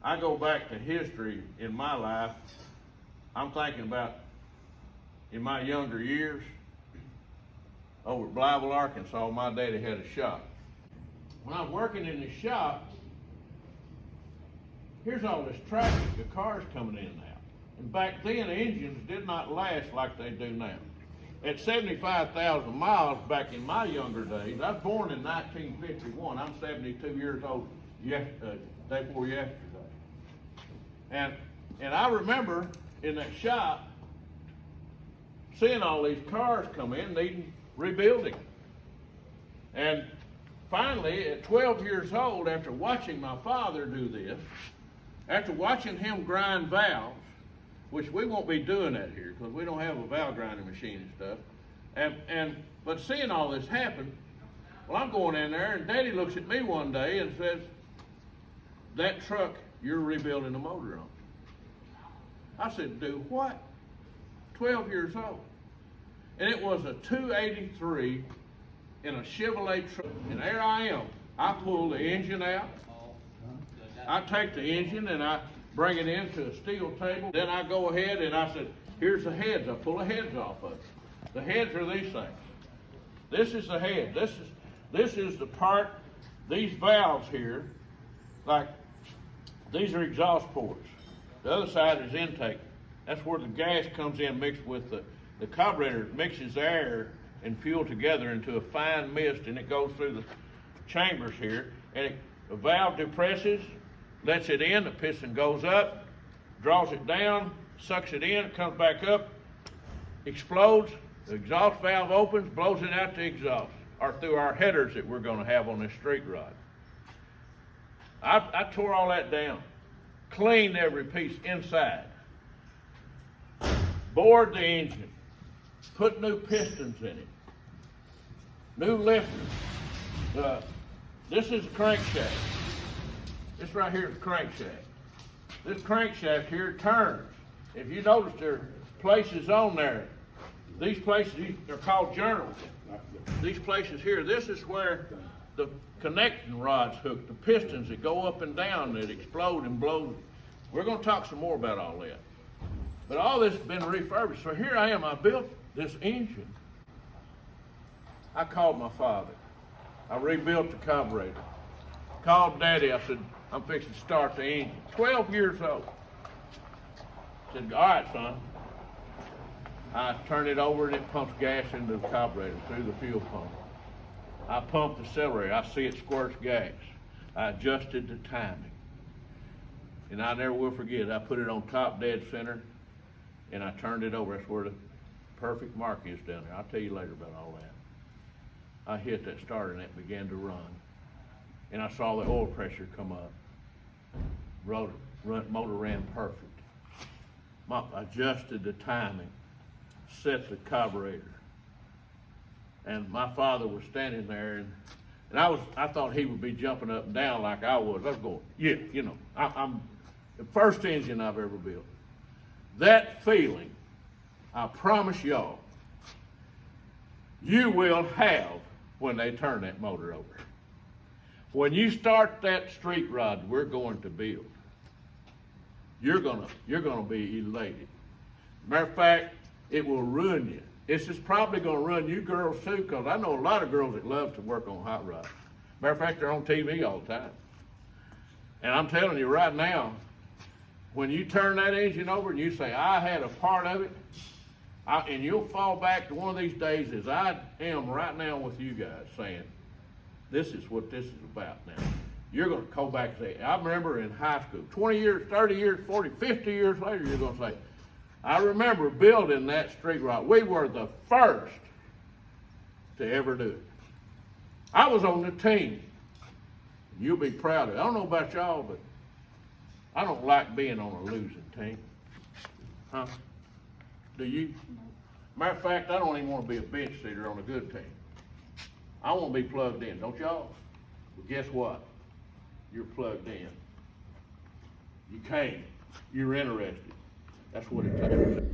I go back to history in my life. I'm thinking about in my younger years, over at Blyville, Arkansas, my daddy had a shop. When I was working in the shop, here's all this traffic, the cars coming in and out. And back then, engines did not last like they do now. At 75,000 miles back in my younger days, I was born in 1951. I'm 72 years old day before yesterday. And I remember in that shop seeing all these cars come in needing rebuilding. And finally, at 12 years old, after watching my father do this, after watching him grind valves, which we won't be doing that here because we don't have a valve grinding machine and stuff, but seeing all this happen, well, I'm going in there and Daddy looks at me one day and says, "That truck you're rebuilding the motor on." I said, "Do what?" 12 years old. And it was a 283 in a Chevrolet truck. And there I am. I pull the engine out. I take the engine and I bring it into a steel table. Then I go ahead and I said, "Here's the heads." I pull the heads off of it. The heads are these things. This is the head. This is the part, these valves here, like these are exhaust ports. The other side is intake. That's where the gas comes in mixed with the carburetor, mixes air and fuel together into a fine mist, and it goes through the chambers here. And the valve depresses, lets it in, the piston goes up, draws it down, sucks it in, it comes back up, explodes, the exhaust valve opens, blows it out to exhaust, or through our headers that we're going to have on this street rod. I tore all that down, cleaned every piece inside, bored the engine, put new pistons in it, new lifters. This is a crankshaft. This right here is a crankshaft. This crankshaft here turns. If you notice, there are places on there. These places, they're called journals. These places here, this is where the connecting rods hook, the pistons that go up and down that explode and blow. We're going to talk some more about all that. But all this has been refurbished. So here I am, I built this engine. I called my father. I rebuilt the carburetor. Called Daddy, I said, "I'm fixing to start the engine." 12 years old. Said, "All right, son." I turn it over and it pumps gas into the carburetor through the fuel pump. I pump the accelerator. I see it squirts gas. I adjusted the timing. And I never will forget, I put it on top dead center and I turned it over. That's where the perfect mark is down there. I'll tell you later about all that. I hit that starter and it began to run. And I saw the oil pressure come up. Motor ran perfect. I adjusted the timing, set the carburetor. And my father was standing there and I thought he would be jumping up and down like I was. I was going, yeah, you know, I'm the first engine I've ever built. That feeling, I promise y'all, you will have when they turn that motor over. When you start that street rod we're going to build, you're gonna be elated. Matter of fact, it will ruin you. This is probably gonna ruin you girls too, because I know a lot of girls that love to work on hot rods. Matter of fact, they're on TV all the time. And I'm telling you right now, when you turn that engine over and you say, "I had a part of it," and you'll fall back to one of these days as I am right now with you guys saying, "This is what this is about now." You're going to go back and say, I remember in high school, 20 years, 30 years, 40, 50 years later, you're going to say, "I remember building that street rod. We were the first to ever do it. I was on the team." You'll be proud of it. I don't know about y'all, but I don't like being on a losing team. Huh? Do you? Matter of fact, I don't even want to be a bench sitter on a good team. I want to be plugged in, don't y'all? Well, guess what? You're plugged in. You came. You're interested. That's what it takes.